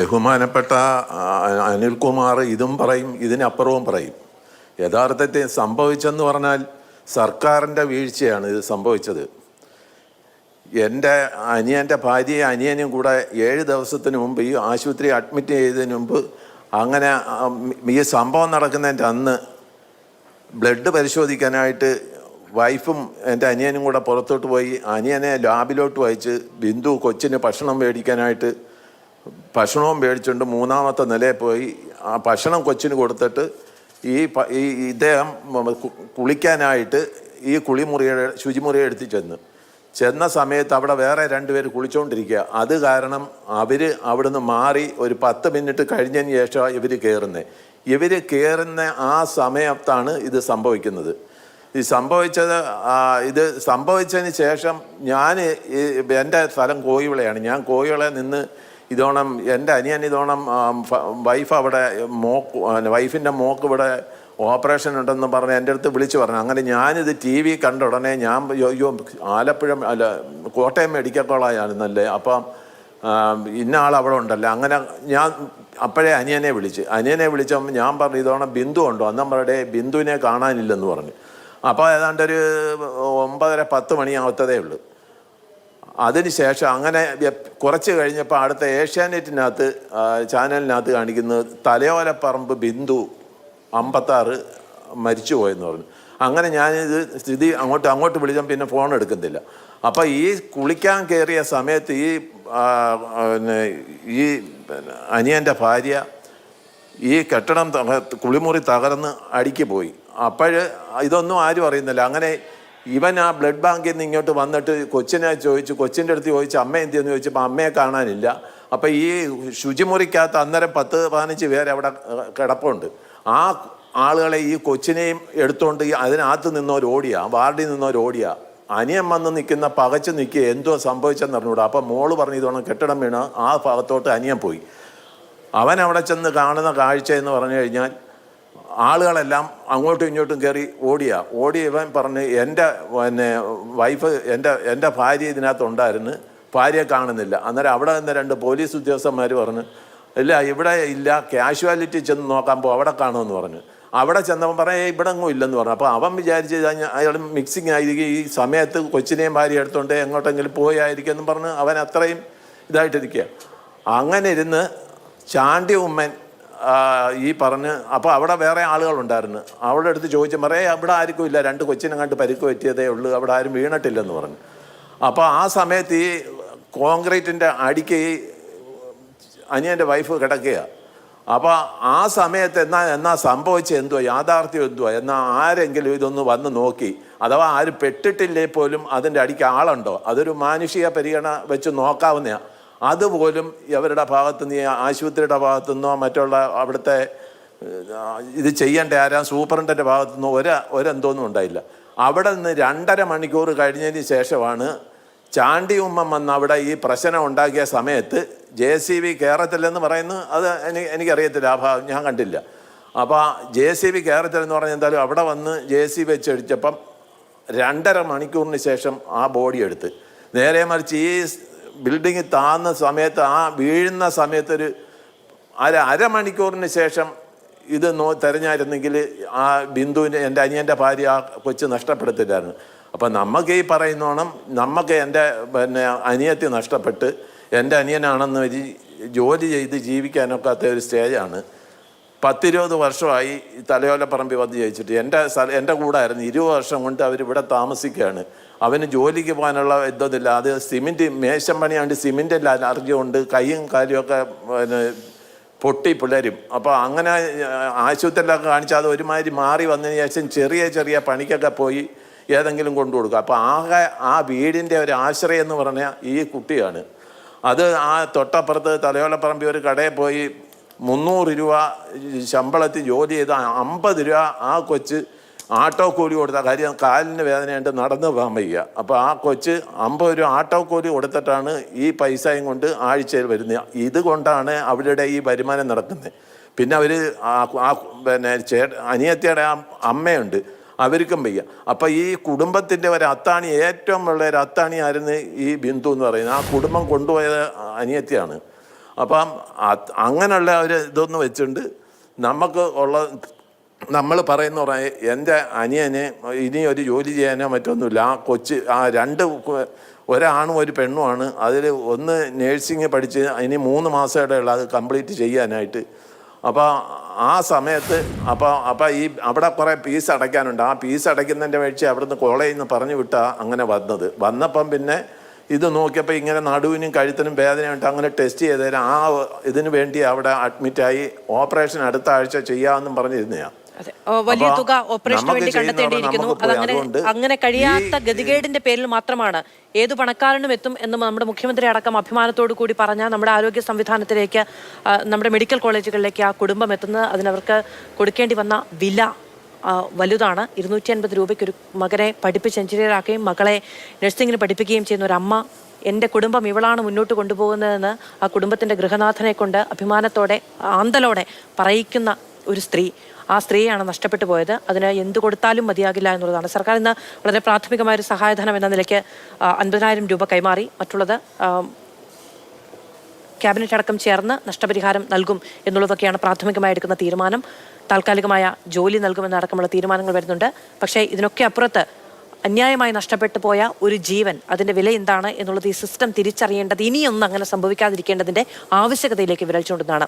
ബഹുമാനപ്പെട്ട അനിൽകുമാർ ഇതും പറയും, ഇതിനപ്പുറവും പറയും. യഥാർത്ഥത്തിൽ സംഭവിച്ചെന്ന് പറഞ്ഞാൽ സർക്കാരിൻ്റെ വീഴ്ചയാണ് ഇത് സംഭവിച്ചത്. എൻ്റെ അനിയൻ്റെ ഭാര്യയും അനിയനും കൂടെ 7 ദിവസത്തിന് മുമ്പ് ഈ ആശുപത്രി അഡ്മിറ്റ് ചെയ്തതിന് മുമ്പ് അങ്ങനെ ഈ സംഭവം നടക്കുന്നതിൻ്റെ അന്ന് ബ്ലഡ് പരിശോധിക്കാനായിട്ട് വൈഫും എൻ്റെ അനിയനും കൂടെ പുറത്തോട്ട് പോയി. അനിയനെ ലാബിലോട്ട് വായിച്ച് ബിന്ദു കൊച്ചിന് ഭക്ഷണം മേടിക്കാനായിട്ട് ഭക്ഷണവും മേടിച്ചുകൊണ്ട് 3ാമത്തെ നിലയിൽ പോയി ആ ഭക്ഷണം കൊച്ചിന് കൊടുത്തിട്ട് ഇദ്ദേഹം കുളിക്കാനായിട്ട് ഈ ശുചിമുറിയെ എടുത്ത് ചെന്ന സമയത്ത് അവിടെ വേറെ 2 പേര് കുളിച്ചുകൊണ്ടിരിക്കുക. അത് കാരണം അവർ അവിടുന്ന് മാറി ഒരു 10 മിനിറ്റ് കഴിഞ്ഞതിന് ശേഷം ഇവർ കയറുന്ന ആ സമയത്താണ് ഇത് സംഭവിക്കുന്നത്. ഇത് സംഭവിച്ചതിന് ശേഷം എൻ്റെ സ്ഥലം കോയിവിളയാണ്. ഞാൻ കോയിവിള നിന്ന് ഇതോണം എൻ്റെ അനിയൻ വൈഫ് അവിടെ വൈഫിൻ്റെ മോക്ക് ഇവിടെ ഓപ്പറേഷൻ ഉണ്ടെന്ന് പറഞ്ഞ് എൻ്റെ അടുത്ത് വിളിച്ചു പറഞ്ഞു. അങ്ങനെ ഞാനിത് TV കണ്ട ഉടനെ ഞാൻ ആലപ്പുഴ കോട്ടയം മെഡിക്കൽ കോളേജാണെന്നല്ലേ, അപ്പം ഇന്ന ആൾ അവിടെ ഉണ്ടല്ലോ. അങ്ങനെ ഞാൻ അപ്പോഴേ അനിയനെ വിളിച്ചപ്പോൾ ഞാൻ പറഞ്ഞു ഇതോണം ബിന്ദു ഉണ്ടോ? അന്നും പറയട്ടെ ബിന്ദുവിനെ കാണാനില്ലെന്ന് പറഞ്ഞു. അപ്പോൾ ഏതാണ്ട് ഒരു 9:30-10 മണിയാവത്തതേ ഉള്ളൂ. അതിനുശേഷം അങ്ങനെ കുറച്ച് കഴിഞ്ഞപ്പോൾ അടുത്ത ഏഷ്യാനെറ്റിനകത്ത് ചാനലിനകത്ത് കാണിക്കുന്നത് തലയോലപ്പറമ്പ് ബിന്ദു 56 മരിച്ചു പോയെന്ന് പറഞ്ഞു. അങ്ങനെ ഞാനിത് സ്ഥിതി അങ്ങോട്ട് വിളിച്ചാൽ പിന്നെ ഫോൺ എടുക്കുന്നില്ല. അപ്പോൾ ഈ കുളിക്കാൻ കയറിയ സമയത്ത് ഈ അനിയൻ്റെ ഭാര്യ ഈ കെട്ടിടം കുളിമുറി തകർന്ന് അടിക്ക് പോയി. ഇതൊന്നും ആരും അറിയുന്നില്ല. അങ്ങനെ ഇവൻ ആ ബ്ലഡ് ബാങ്കിൽ നിന്ന് ഇങ്ങോട്ട് വന്നിട്ട് കൊച്ചിൻ്റെ അടുത്ത് ചോദിച്ചു അമ്മ എന്തിയെന്ന് ചോദിച്ചപ്പോൾ അമ്മയെ കാണാനില്ല. അപ്പോൾ ഈ ശുചിമുറിക്കകത്ത് അന്നേരം 10-15 പേര് അവിടെ കിടപ്പുണ്ട്. ആ ആളുകളെ ഈ കൊച്ചിനെയും എടുത്തുകൊണ്ട് അതിനകത്ത് വാർഡിൽ നിന്നോരോടിയാ. അനിയൻ വന്ന് നിൽക്കുന്ന പകച്ച് നിൽക്കുക എന്തോ സംഭവിച്ചെന്ന് അറിഞ്ഞൂടാ. അപ്പം മോള് പറഞ്ഞു ഇതോണം കെട്ടിടം വീണ് ആ ഭാഗത്തോട്ട് അനിയൻ പോയി. അവൻ അവിടെ ചെന്ന് കാണുന്ന കാഴ്ച എന്ന് പറഞ്ഞു കഴിഞ്ഞാൽ ആളുകളെല്ലാം അങ്ങോട്ടും ഇങ്ങോട്ടും കയറി ഓടി ഇവൻ പറഞ്ഞ് എൻ്റെ വൈഫ് എൻ്റെ ഭാര്യ ഇതിനകത്തുണ്ടായിരുന്നു, ഭാര്യയെ കാണുന്നില്ല. അന്നേരം അവിടെ നിന്ന് 2 പോലീസ് ഉദ്യോഗസ്ഥന്മാർ പറഞ്ഞു ഇല്ല ഇവിടെ ഇല്ല, കാഷ്വാലിറ്റി ചെന്ന് നോക്കാൻ അവിടെ കാണുമെന്ന് പറഞ്ഞു. അവിടെ ചെന്നവൻ പറയാം ഇവിടെ എങ്ങും ഇല്ലെന്ന് പറഞ്ഞു. അപ്പോൾ അവൻ വിചാരിച്ച് അയാൾ മിക്സിങ് ആയിരിക്കും, ഈ സമയത്ത് കൊച്ചിനെയും ഭാര്യ എടുത്തുകൊണ്ട് എങ്ങോട്ടെങ്കിലും പോയായിരിക്കും എന്ന് പറഞ്ഞ് അവൻ അത്രയും ഇതായിട്ടിരിക്കുക. അങ്ങനെ ഇരുന്ന് ചാണ്ടി ഉമ്മൻ അപ്പോൾ അവിടെ വേറെ ആളുകളുണ്ടായിരുന്നു. അവിടെ അടുത്ത് ചോദിച്ചാൽ അവിടെ ആർക്കും ഇല്ല, 2 കൊച്ചിനെ കണ്ട് പരിക്ക് പറ്റിയതേ ഉള്ളൂ, അവിടെ ആരും വീണിട്ടില്ലെന്ന് പറഞ്ഞു. അപ്പോൾ ആ സമയത്ത് ഈ കോൺക്രീറ്റിൻ്റെ അടിക്ക് ഈ അനിയൻ്റെ വൈഫ് കിടക്കുക. അപ്പോൾ ആ സമയത്ത് എന്നാ സംഭവിച്ചത് എന്തുവാ, യാഥാർത്ഥ്യം എന്തുവാ എന്നാൽ ആരെങ്കിലും ഇതൊന്ന് വന്ന് നോക്കി, അഥവാ ആരും പെട്ടിട്ടില്ലേ പോലും അതിൻ്റെ അടിക്ക് ആളുണ്ടോ, അതൊരു മാനുഷിക പരിഗണന വെച്ച് നോക്കാവുന്നതാണ്. അതുപോലും ഇവരുടെ ഭാഗത്തുനിന്ന് ആശുപത്രിയുടെ ഭാഗത്തുനിന്നോ മറ്റുള്ള അവിടുത്തെ ഇത് ചെയ്യേണ്ട സൂപ്രണ്ടൻ്റെ ഭാഗത്തുനിന്നോ ഒരെന്തോന്നും ഉണ്ടായില്ല. അവിടെ നിന്ന് 2.5 മണിക്കൂർ കഴിഞ്ഞതിന് ശേഷമാണ് ചാണ്ടി ഉമ്മൻ വന്ന് അവിടെ ഈ പ്രശ്നം ഉണ്ടാക്കിയ സമയത്ത് JCB കയറത്തില്ലെന്ന് പറയുന്നത്. അത് എനിക്കറിയത്തില്ല, ആ ഭാഗം ഞാൻ കണ്ടില്ല. അപ്പോൾ JCB കയറത്തില്ലെന്ന് പറഞ്ഞാൽ എന്തായാലും അവിടെ വന്ന് JCB വെച്ചടിച്ചപ്പം 2.5 മണിക്കൂറിന് ശേഷം ആ ബോഡി എടുത്ത് നേരെ മറിച്ച് ഈ ബിൽഡിങ് താന്ന സമയത്ത് വീഴുന്ന സമയത്ത് ഒരു അരമണിക്കൂറിന് ശേഷം ഇത് തിരഞ്ഞായിരുന്നെങ്കിൽ ആ ബിന്ദുവിന് എൻ്റെ അനിയൻ്റെ ഭാര്യ ആ കൊച്ച് നഷ്ടപ്പെടുത്തില്ലായിരുന്നു. അപ്പം നമുക്ക് ഈ പറയുന്നോണം നമുക്ക് എൻ്റെ അനിയത്തി നഷ്ടപ്പെട്ട് എൻ്റെ അനിയനാണെന്ന് ജോലി ചെയ്ത് ജീവിക്കാനൊക്കാത്ത ഒരു സ്റ്റേജാണ്. 10-20 വർഷമായി തലയോലപ്പറമ്പിൽ വന്ന് ജയിച്ചിട്ട് എൻ്റെ കൂടെ ആയിരുന്നു. 20 വർഷം കൊണ്ട് അവരിവിടെ താമസിക്കുകയാണ്. അവന് ജോലിക്ക് പോകാനുള്ള ഇതൊന്നുമില്ല. അത് സിമെൻറ്റ് മേശം പണിയാണ്ട് സിമെൻറ്റിൽ അലർജി കൊണ്ട് കൈയും കാലുമൊക്കെ പൊട്ടി പിളരും. അപ്പോൾ അങ്ങനെ ആശുപത്രിയിലൊക്കെ കാണിച്ചാൽ അത് ഒരുമാതിരി മാറി വന്നതിന് ശേഷം ചെറിയ പണിക്കൊക്കെ പോയി ഏതെങ്കിലും കൊണ്ടു കൊടുക്കുക. അപ്പോൾ ആ വീടിൻ്റെ ഒരു ആശ്രയം എന്ന് പറഞ്ഞാൽ ഈ കുട്ടിയാണ്. അത് ആ തൊട്ടപ്പുറത്ത് തലയോലപ്പറമ്പിൽ ഒരു കടയിൽ പോയി 300 രൂപ ശമ്പളത്തിൽ ജോലി ചെയ്ത 50 രൂപ ആ കൊച്ച് ആട്ടോ കൂലി കൊടുത്ത കാര്യം, കാലിന് വേദനയായിട്ട് നടന്നു പോകാൻ വയ്യ. അപ്പോൾ ആ കൊച്ച് 50 രൂപ ആട്ടോ കൂലി കൊടുത്തിട്ടാണ് ഈ പൈസയും കൊണ്ട് ആഴ്ചയിൽ വരുന്നത്. ഇതുകൊണ്ടാണ് അവരുടെ ഈ വരുമാനം നടക്കുന്നത്. പിന്നെ അവർ അനിയത്തിയുടെ അമ്മയുണ്ട്, അവർക്കും വയ്യ. അപ്പം ഈ കുടുംബത്തിൻ്റെ ഒരു അത്താണി, ഏറ്റവും ഉള്ള ഒരു അത്താണി ആയിരുന്നു ഈ ബിന്ദു എന്ന് പറയുന്നത്. ആ കുടുംബം കൊണ്ടുപോയത് അനിയത്തിയാണ്. അപ്പം അങ്ങനെയുള്ള ഒരു ഇതൊന്ന് വെച്ചുകൊണ്ട് നമുക്ക് ഉള്ള നമ്മൾ പറയുന്ന എൻ്റെ അനിയനെ ഇനി ഒരു ജോലി ചെയ്യാനോ മറ്റൊന്നുമില്ല. ആ കൊച്ച് ഒരാണും ഒരു പെണ്ണുമാണ്. അതിൽ ഒന്ന് നേഴ്സിംഗ് പഠിച്ച് ഇനി 3 മാസമേ ഉള്ളൂ അത് കംപ്ലീറ്റ് ചെയ്യാനായിട്ട്. അപ്പോൾ ആ സമയത്ത് അവിടെ കുറേ ഫീസ് അടയ്ക്കാനുണ്ട്. ആ ഫീസ് അടയ്ക്കുന്നതിൻ്റെ വഴിച്ച് അവിടുന്ന് കോളേജിൽ നിന്ന് പറഞ്ഞു വിട്ടാൽ അങ്ങനെ വന്നപ്പം പിന്നെ ഇത് നോക്കിയപ്പോൾ ഇങ്ങനെ നടുവിനും കഴുത്തിനും വേദനയുണ്ട്. അങ്ങനെ ടെസ്റ്റ് ചെയ്തേരം ഇതിന് വേണ്ടി അവിടെ അഡ്മിറ്റായി ഓപ്പറേഷൻ അടുത്ത ആഴ്ച ചെയ്യാമെന്നും പറഞ്ഞിരുന്നതാണ്. വലിയ തുക ഓപ്പറേഷന് വേണ്ടി കണ്ടെത്തേണ്ടിയിരിക്കുന്നു. അങ്ങനെ കഴിയാത്ത ഗതികേടിന്റെ പേരിൽ മാത്രമാണ് ഏതു പണക്കാരനും എത്തും എന്ന് നമ്മുടെ മുഖ്യമന്ത്രി അടക്കം അഭിമാനത്തോടു കൂടി പറഞ്ഞ നമ്മുടെ ആരോഗ്യ സംവിധാനത്തിലേക്ക്, നമ്മുടെ മെഡിക്കൽ കോളേജുകളിലേക്ക് ആ കുടുംബം എത്തുന്നത്. അതിനവർക്ക് കൊടുക്കേണ്ടി വന്ന വില വലുതാണ്. 250 രൂപയ്ക്ക് ഒരു മകനെ പഠിപ്പിച്ച് എഞ്ചിനീയറാക്കുകയും മകളെ നഴ്സിംഗിന് പഠിപ്പിക്കുകയും ചെയ്യുന്ന ഒരു അമ്മ, എൻ്റെ കുടുംബം ഇവളാണ് മുന്നോട്ട് കൊണ്ടുപോകുന്നതെന്ന് ആ കുടുംബത്തിൻ്റെ ഗൃഹനാഥനെ കൊണ്ട് അഭിമാനത്തോടെ ആന്തലോടെ പറയിക്കുന്ന ഒരു സ്ത്രീ. ആ സ്ത്രീയാണ് നഷ്ടപ്പെട്ടു പോയത്. അതിന് എന്ത് കൊടുത്താലും മതിയാകില്ല എന്നുള്ളതാണ്. സർക്കാർ ഇന്ന് വളരെ പ്രാഥമികമായൊരു സഹായധനം എന്ന നിലയ്ക്ക് 50,000 രൂപ കൈമാറി. മറ്റുള്ളത് ക്യാബിനറ്റ് അടക്കം ചേർന്ന് നഷ്ടപരിഹാരം നൽകും എന്നുള്ളതൊക്കെയാണ് പ്രാഥമികമായി എടുക്കുന്ന തീരുമാനം. താൽക്കാലികമായ ജോലി നൽകുമെന്നടക്കമുള്ള തീരുമാനങ്ങൾ വരുന്നുണ്ട്. പക്ഷേ ഇതിനൊക്കെ അപ്പുറത്ത് അന്യായമായി നഷ്ടപ്പെട്ടു പോയ ഒരു ജീവൻ, അതിൻ്റെ വില എന്താണ് എന്നുള്ളത് ഈ സിസ്റ്റം തിരിച്ചറിയേണ്ടത്, ഇനിയൊന്നും അങ്ങനെ സംഭവിക്കാതിരിക്കേണ്ടതിൻ്റെ ആവശ്യകതയിലേക്ക് വിരൽ ചൂണ്ടുന്നതാണ്.